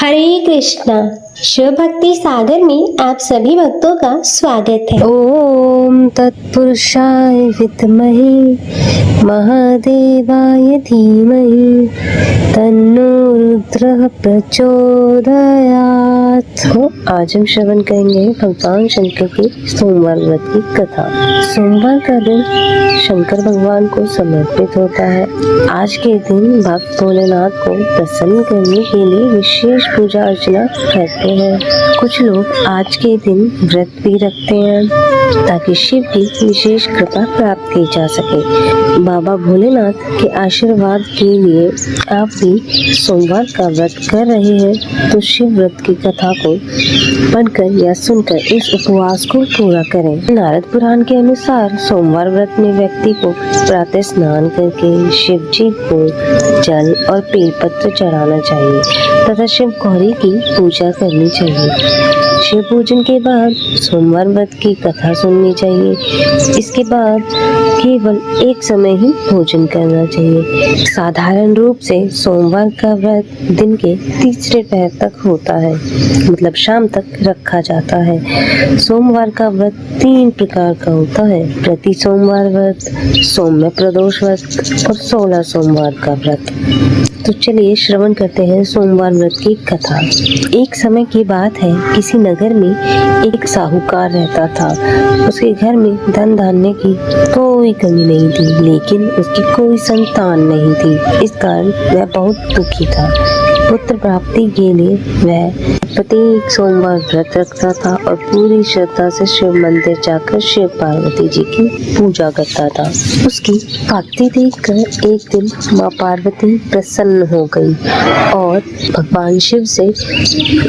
हरे कृष्णा। शिव भक्ति सागर में आप सभी भक्तों का स्वागत है। ओम तत्पुरुषाय विद्महे महादेवाय धीमहि तन्नो रुद्रः प्रचोदयात्। तो आज हम श्रवण करेंगे भगवान शंकर की सोमवार व्रत की कथा। सोमवार का दिन शंकर भगवान को समर्पित होता है। आज के दिन भक्त भोलेनाथ को प्रसन्न करने के लिए विशेष पूजा अर्चना करते हैं। कुछ लोग आज के दिन व्रत भी रखते हैं ताकि शिव की विशेष कृपा प्राप्त की जा सके। बाबा भोलेनाथ के आशीर्वाद के लिए आप भी सोमवार का व्रत कर रहे हैं तो शिव व्रत की कथा को पढ़कर या सुनकर इस उपवास को पूरा करें। नारद पुराण के अनुसार सोमवार व्रत में व्यक्ति को प्रातः स्नान करके शिव जी को जल और बेलपत्र चढ़ाना चाहिए तथा शिव गौरी की पूजा करनी चाहिए। शिव पूजन के बाद सोमवार व्रत की कथा सुननी चाहिए। इसके बाद केवल एक समय ही भोजन करना चाहिए। साधारण रूप से सोमवार का व्रत दिन के तीसरे पहर तक होता है, मतलब शाम तक रखा जाता है। सोमवार का व्रत 3 प्रकार का होता है: प्रति सोमवार व्रत, सौम्य प्रदोष व्रत और 16 सोमवार का व्रत। तो चलिए श्रवण करते हैं सोमवार व्रत की कथा। एक समय की बात है, किसी नगर में एक साहूकार रहता था। उसके घर में धन धान्य की कोई कमी नहीं थी, लेकिन उसकी कोई संतान नहीं थी। इस कारण वह बहुत दुखी था। पुत्र प्राप्ति के लिए वह प्रत्येक सोमवार व्रत रखता था और पूरी श्रद्धा से शिव मंदिर जाकर शिव पार्वती जी की पूजा करता था। उसकी भक्ति देखकर एक दिन माँ पार्वती प्रसन्न हो गई और भगवान शिव से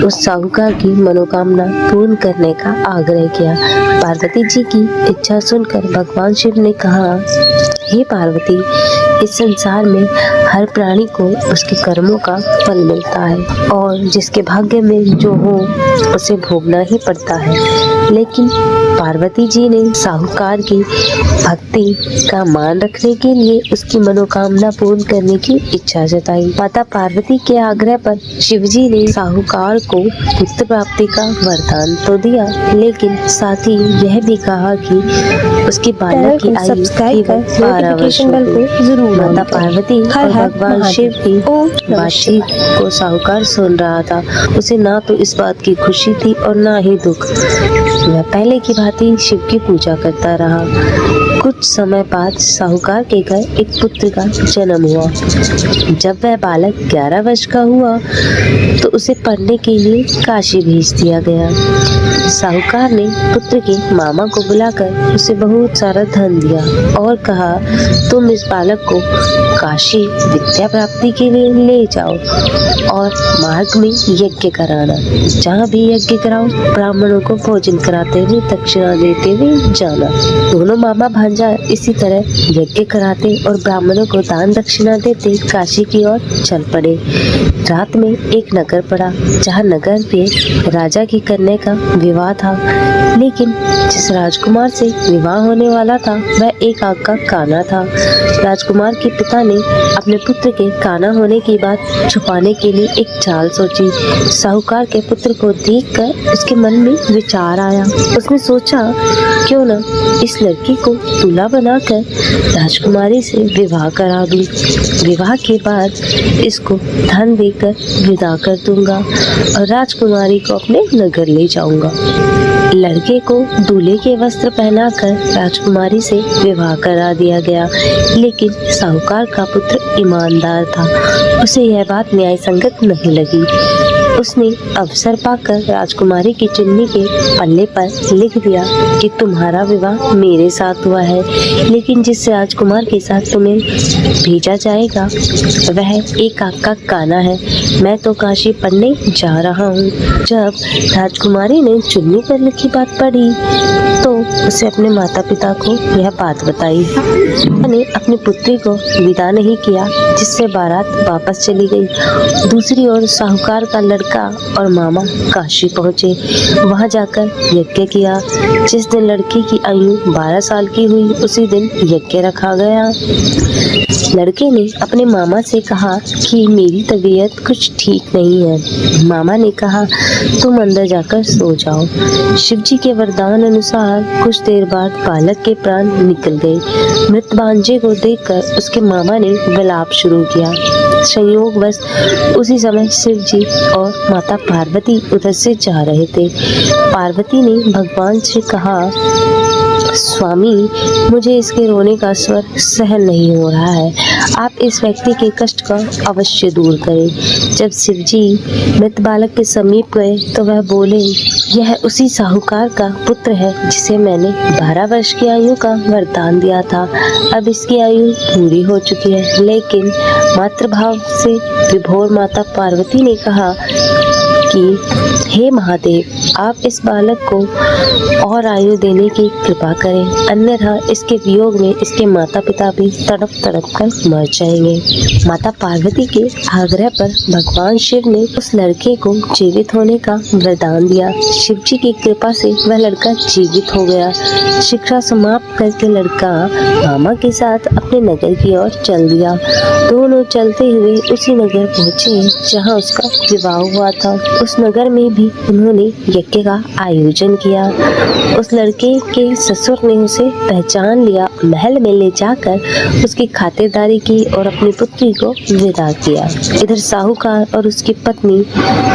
उस साहूकार की मनोकामना पूर्ण करने का आग्रह किया। पार्वती जी की इच्छा सुनकर भगवान शिव ने कहा, हे पार्वती, इस संसार में हर प्राणी को उसके कर्मों का फल मिलता है और जिसके भाग्य में जो हो उसे भोगना ही पड़ता है। लेकिन पार्वती जी ने साहूकार की भक्ति का मान रखने के लिए उसकी मनोकामना पूर्ण करने की इच्छा जताई। माता पार्वती के आग्रह पर शिवजी ने साहूकार को पुत्र प्राप्ति का वरदान तो दिया, लेकिन साथ ही यह भी कहा कि उसके बालक की आयु 12 वर्ष होगी। माता पार्वती और भगवान शिव की बातचीत को साहूकार सुन रहा था। उसे ना तो इस बात की खुशी थी और ना ही दुख। वह पहले की भांति शिव की पूजा करता रहा। कुछ समय बाद साहूकार के घर एक पुत्र का जन्म हुआ। जब वह बालक 11 वर्ष का हुआ तो उसे पढ़ने के लिए काशी भेज दिया गया। साहूकार ने पुत्र के मामा को बुलाकर उसे बहुत सारा धन दिया और कहा, तुम इस बालक को काशी विद्या प्राप्ति के लिए ले जाओ और मार्ग में यज्ञ कराना। जहाँ भी यज्ञ कराओ ब्राह्मणों को भोजन कराते हुए दक्षिणा देते हुए जाना। दोनों मामा भांजा इसी तरह यज्ञ कराते और ब्राह्मणों को दान दक्षिणा देते काशी की ओर चल पड़े। रात में एक नगर पड़ा जहाँ नगर के राजा की कन्या का विवाह था, लेकिन जिस राजकुमार से विवाह होने वाला था वह एक आग का काना था। राजकुमार के पिता ने अपने पुत्र के काना होने की बात छुपाने के लिए एक चाल सोची। साहूकार के पुत्र को देखकर उसके मन में विचार आया। उसने सोचा, क्यों न इस लड़की को दूल्हा बनाकर राजकुमारी से विवाह करा दूं। विवाह के बाद इसको धन देकर विदा कर दूंगा और राजकुमारी को अपने नगर ले जाऊंगा। लड़के को दूल्हे के वस्त्र पहनाकर राजकुमारी से विवाह करा दिया गया, लेकिन साहूकार का पुत्र ईमानदार था। उसे यह बात न्याय संगत नहीं लगी। उसने अवसर पाकर राजकुमारी की चुन्नी के पल्ले पर लिख दिया कि तुम्हारा विवाह मेरे साथ हुआ है, लेकिन जिस राजकुमार के साथ तुम्हें भेजा जाएगा वह एक आग का काना है। मैं तो काशी पढ़ने जा रहा हूँ। जब राजकुमारी ने चुन्नी पर लिखी बात पढ़ी तो उसे अपने माता पिता को यह बात बताई। मैंने अपनी पुत्री को विदा नहीं किया, जिससे बारात वापस चली गई। दूसरी ओर साहूकार का लड़का और मामा काशी पहुँचे। वहाँ जाकर यज्ञ किया। जिस दिन लड़की की आयु 12 साल की हुई उसी दिन यज्ञ रखा गया। लड़के ने अपने मामा से कहा कि मेरी तबीयत कुछ ठीक नहीं है। मामा ने कहा तुम अंदर जाकर सो जाओ। शिवजी के वरदान अनुसार कुछ देर बाद बालक के प्राण निकल गए। मृत भांजे को देखकर उसके मामा ने विलाप शुरू किया। संयोगवश उसी समय शिव जी और माता पार्वती उधर से जा रहे थे। पार्वती ने भगवान से कहा स्वामी, मुझे इसके रोने का स्वर सहन नहीं हो रहा है। आप इस व्यक्ति के कष्ट का अवश्य दूर करें। जब शिवजी मृत बालक के समीप गए तो वह बोले, यह उसी साहूकार का पुत्र है जिसे मैंने 12 वर्ष की आयु का वरदान दिया था। अब इसकी आयु पूरी हो चुकी है। लेकिन मातृभाव से विभोर माता पार्वती ने कहा कि हे महादेव, आप इस बालक को और आयु देने की कृपा करें, अन्यथा इसके वियोग में इसके माता पिता भी तड़प तड़प कर मर जाएंगे। माता पार्वती के आग्रह पर भगवान शिव ने उस लड़के को जीवित होने का वरदान दिया। शिव जी की कृपा से वह लड़का जीवित हो गया। शिक्षा समाप्त करके लड़का मामा के साथ अपने नगर की ओर चल दिया। दोनों चलते हुए उसी नगर पहुँचे जहाँ उसका विवाह हुआ था। उस नगर में भी उन्होंने यज्ञ का आयोजन किया। उस लड़के के ससुर ने उसे पहचान लिया, महल में ले जाकर उसकी खातिरदारी की और अपनी पुत्री को विदा किया। इधर साहूकार और उसकी पत्नी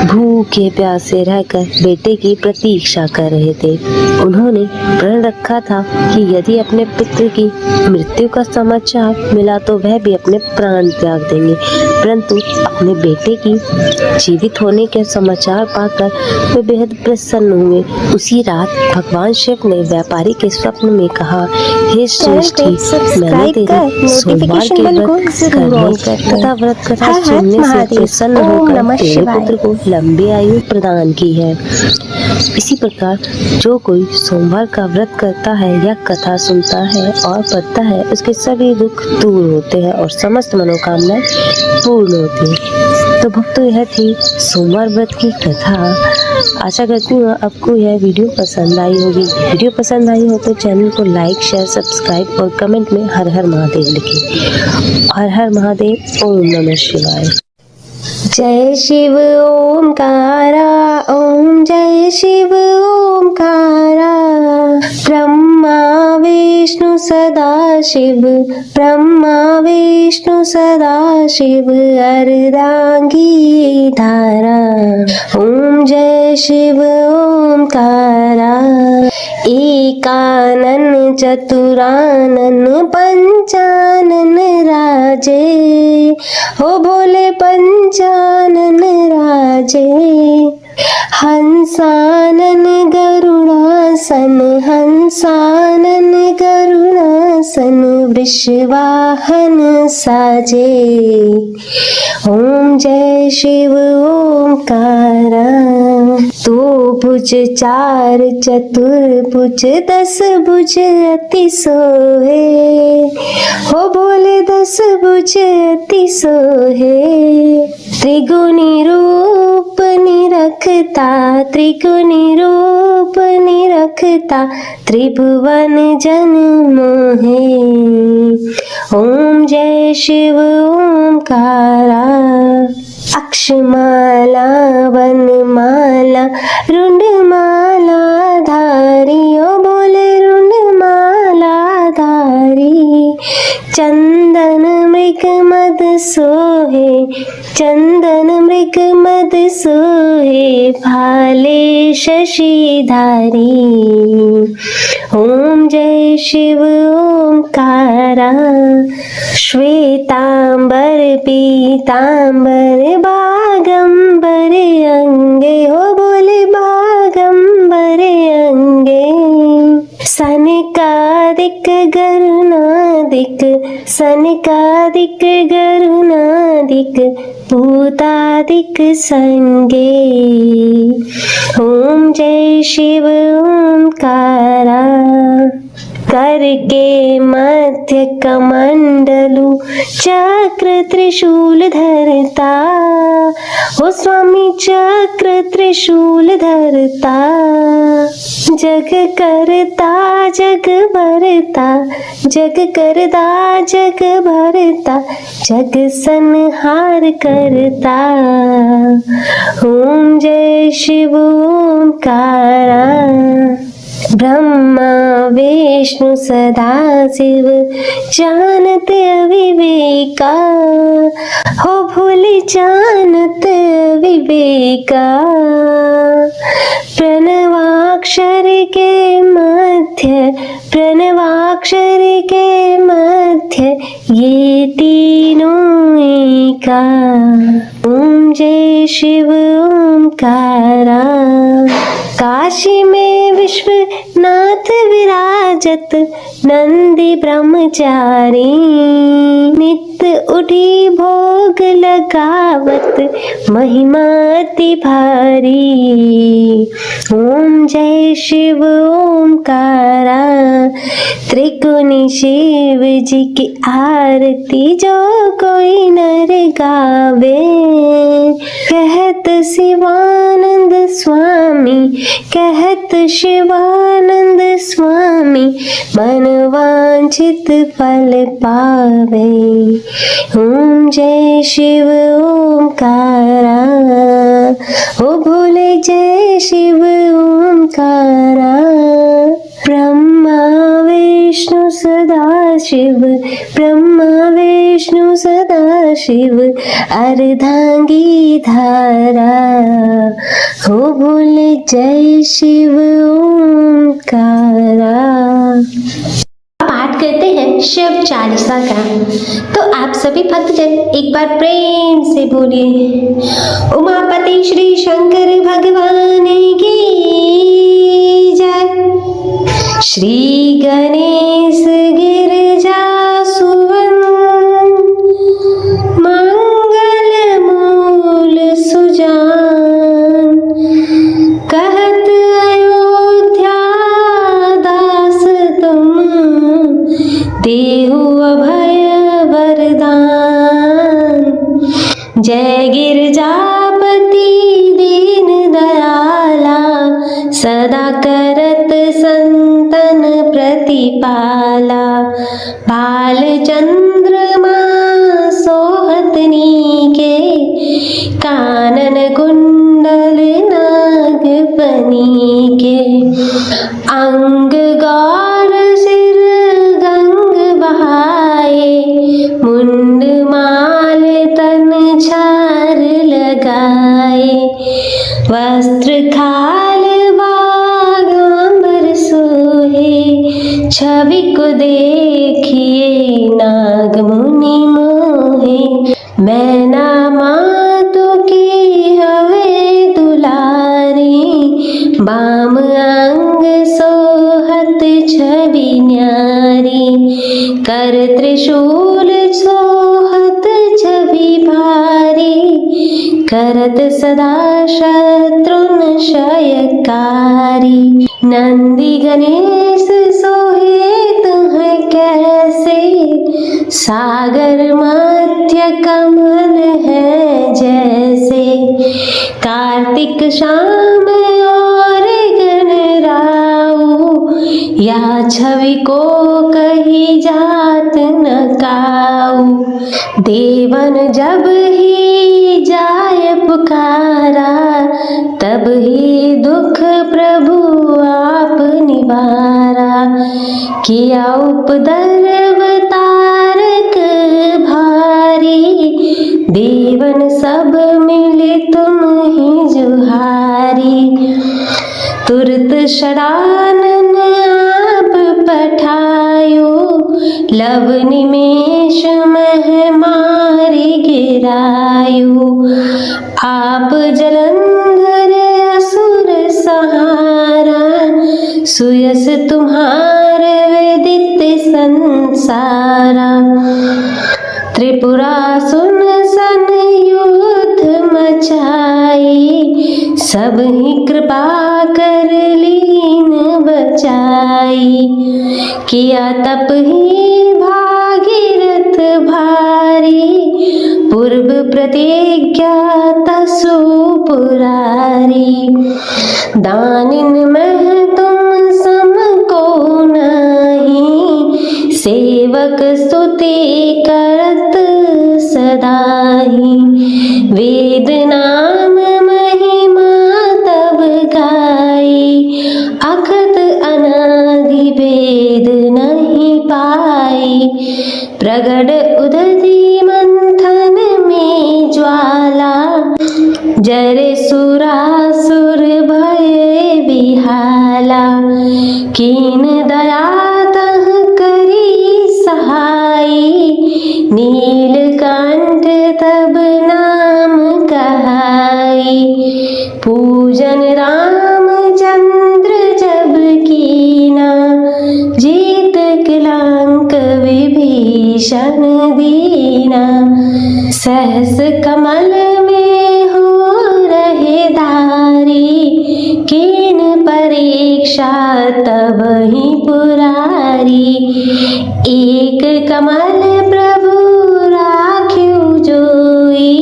भूखे प्यासे रहकर बेटे की प्रतीक्षा कर रहे थे। उन्होंने प्रण रखा था कि यदि अपने पुत्र की मृत्यु का समाचार मिला तो वह भी अपने प्राण त्याग देंगे, परंतु अपने बेटे की जीवित होने के समाचार पाकर वे बेहद प्रसन्न हुए। उसी रात भगवान शिव ने व्यापारी के स्वप्न में कहा, हे श्रेष्ठी, मैंने तेरे सोमवार के व्रत करने तथा व्रत कथा सुनने से प्रसन्न होकर तेरे पुत्र को लंबी आयु प्रदान की है। इसी प्रकार जो कोई सोमवार का व्रत करता है या कथा सुनता है और पढ़ता है, उसके सभी दुख दूर होते हैं और समस्त मनोकामनाएं पूर्ण होती हैं। तो भक्तों, यह थी सोमवार व्रत की कथा। आशा करती हूँ आपको यह वीडियो पसंद आई होगी। वीडियो पसंद आई हो तो चैनल को लाइक, शेयर, सब्सक्राइब और कमेंट में हर हर महादेव लिखें। हर हर महादेव। ओम नमः शिवाय। जय शिव ओमकारा, ओम जय शिव ओमकारा। ब्रह्मा विष्णु सदा शिव, ब्रह्मा विष्णु सदा शिव, अर्धांगी धारा। ओम जय शिव ओमकारा। एकानन चतुरानन पंचानन राजे, हो भोले पंचानन राजे। हंसानन गरुड़ासन, हंसानन गरुड़ासन, वृषवाहन साजे। ओम जय शिव ओमकारा। दो भुज चार चतुर्भुज, 10 भुज अति सोहे, हो भोले 10 भुज अति सोहे। त्रिगुणी रूप निरखता, त्रिगुणी रूप निरखता, त्रिभुवन जन मोहे। ओम जय शिव ओमकारा। अक्षमाला वनमाला रुंडमाला धारी, ओ बोले रुंडमाला धारी। चंदन मृग मद सोहे, चंदन मृग मद सोहे, भाले शशिधारी। ओम जय शिव ओमकारा। श्वेतांबर पीतांबर बागंबर अंगे, हो बोले बागंबर अंगे। सनकादिक गरुणादिक, सनकादिक गरुणादिक, भूतादिक संगे। ओम जय शिव ओमकारा। करके मध्य कमंडलु चक्र त्रिशूल धरता, हो स्वामी चक्र त्रिशूल धरता। जग करता जग भरता, जग करता जग भरता, जग संहार करता। ओम जय शिव ओंकारा, ब्रह्मा विष्णु सदा शिव जानत विवेका, हो भूल जानत विवेका। प्रणवाक्षर के मध्य, प्रणवाक्षर के मध्य ये तीनों एका। ओम जय शिव ओंकारा। काशी में विश्वनाथ विराजत, नंदी ब्रह्मचारी नित्य उठी भोग लगावत, महिमा अति भारी। ओम जय शिव ओंकारा। त्रिकोणी शिव जी की आरती जो कोई नर गावे, कहत शिवानंद स्वामी, कहत शिवानंद स्वामी, मन वांछित फल पावे। ओम जय शिव ओंकारा, ओ भोले जय शिव ओंकारा। ब्रह्मा विष्णु सदा शिव, ब्रह्मा विष्णु सदा शिव, अर्धांगी धारा। हो भोले जय शिव ओंकारा। पाठ करते हैं शिव चालीसा का, तो आप सभी भक्तजन एक बार प्रेम से बोलिए, उमापति श्री शंकर भगवान की जय। श्री गणेश गिरजा सुवन, मंगल मूल सुजान, कहत अयोध्या दास तुम, देहु अभय वरदान। जय गिरजापति दीन दयाला, सदा करत संतन प्रतिपाला। बाल चंद्रमा सोहत नीके, कानन कुंडल नाग फनीके। अंग गौर सिर गंग बहाए, मुंड माल तन छार लगाए। वस्त्र खाल बागांबर सोहे, छवि को देखिए नाग मुनि मोहे। मैना मातु की हवे दुलारी, बाम अंग सोहत छवि न्यारी। कर त्रिशूल सोहत छवि भारी, करत सदा शत्रुन क्षयकारी। नंदी गणेश सोहे तुम्हें कैसे, सागर मध्य कमल है जैसे। कार्तिक शाम और गणराऊ, या छवि को कही जात न काऊ। देवन जब ही जाय पुकारा, तब ही दुख प्रभु आप निवारा। किया उपद्रव तारक भारी, देवन सब मिले तुम ही जुहारी। तुरत शरानन आप पठायो, लव निमेष मह मारी गिरायो। आप जलंधर असुर सहारा, सुयस तुम्हार विदित संसारा। त्रिपुरा सुन सन युद्ध मचाई, सब ही कृपा कर लीन बचाई। किया तप ही भागीरथ भारी, पूर्व प्रतिज्ञा तसु पुरारी। दानिन में तुम सम को नहीं, सेवक स्तुति करत सदाही। वेद नाम महिमा तब गाई, अखत अनादि भेद नहीं पाई। प्रगट उदधि मंथन में ज्वाला, जरे सुरासुर भय विहाला। कीन दया तह करी सहाई, नीलकंठ तब नाम कहाई। पूजन रामचंद्र जब कीना, जीत किलंक विभीषण दीना। सहस कमल में हो रहे धारी, कीन परीक्षा तब ही पुरारी। एक कमल प्रभु राख्यु जोई,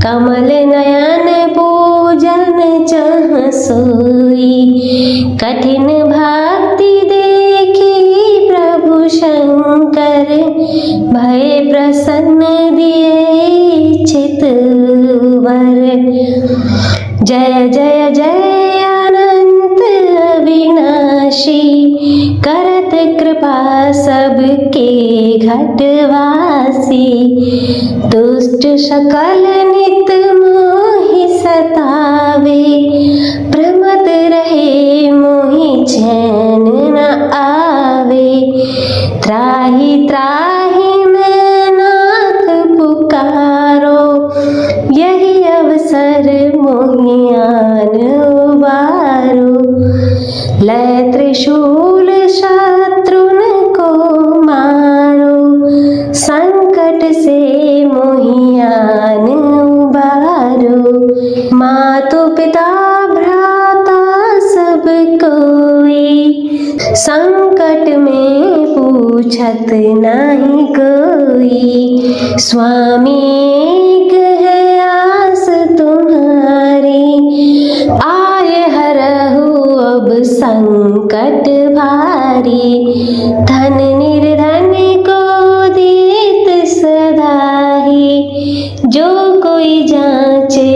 कमल नयन पूजन चह सोई। कठिन भक्ति देखी प्रभु शंकर, भय प्रसन्न दिए चित वर। जय जय जय अनंत अविनाशी, करत कृपा सबके घटवासी। दुष्ट सकल नित मोहि सतावे, प्रमत रहे मोहि चैन न आवे। त्राहि त्राहि मैं नाथ पुकारो, यही अवसर मोहि आन उबारो। लय त्रिशूल शत्रुन को मारो, संकट से मोहि आन उबारो। मातु पिता भ्राता सब कोई, संकट में पूछत नहीं कोई। स्वामी एक है आस तुम्हारी, आय हरहु अब संकट भारी। धन निर्धन को देत सदाही, जो कोई जांचे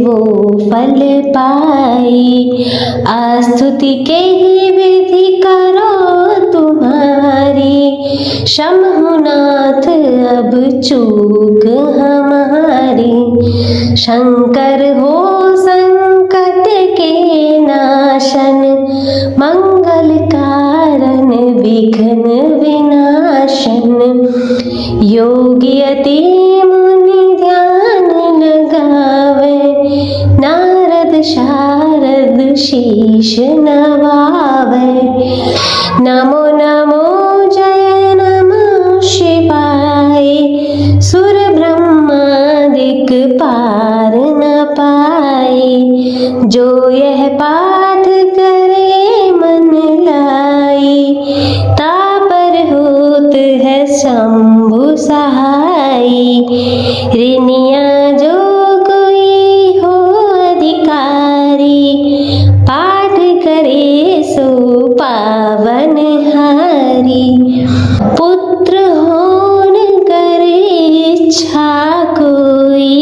वो फल पाई। आस्तुति के ही विधि करो तुम्हारी, शंभुनाथ अब चूक हमारी। शंकर हो संकट के नाशन, मंगल कारण विघ्न विनाशन। योगी अति मुनि ध्यान लगावे, नारद शारद शीश नवावे। नमो नमो जय नमः शिवाय, सुर ब्रह्मादिक पार न पाए। जो यह पाठ करे मन लाई, तापर होत है शंभु सहाई। ऋणिया जो कोई हो अधिकारी, पाठ करे सो पावन हारी। पुत्र होन करे इच्छा कोई,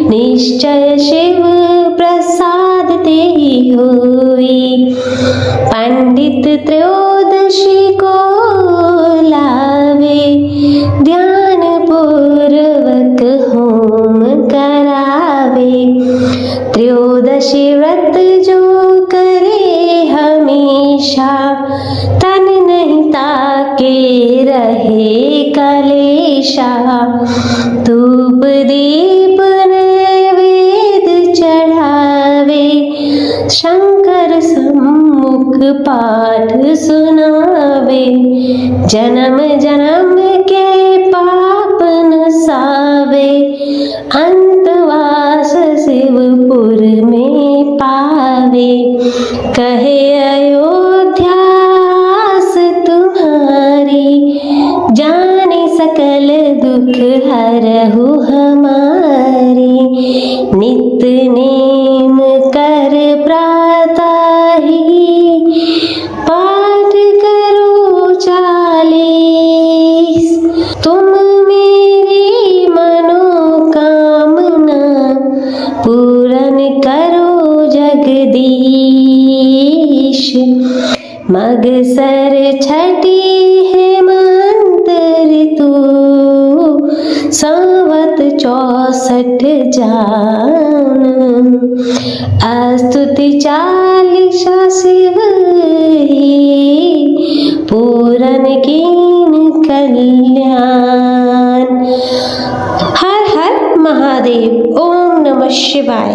निश्चय शिव प्रसाद ते होई। पंडित त्रयोदशी को लावे, ध्यान पूर्वक होम करावे। त्रयोदशी व्रत जो करे हमेशा, तन नहीं ताके रहे कलेशा। धूप दीप नैवेद्य चढ़ावे, शंकर सम्मुख पाठ सुनावे। जन्म जन्म के पाप नसावे, अंतवास शिवपुर में गावे, कहे अयोध्यास तुम्हारी, जाने सकल दुख हरहु हमारी। नित नेम कर प्रातः ही, पाठ करो 40, तुम मेरी मनोकामना पूरन करो जगदीश। मगसर छठी हेमंत ऋतु, संवत 64 जान, स्तुति 40 शिव ही, पूरन कीन कल्याण। हर हर महादेव। ओम नमः शिवाय।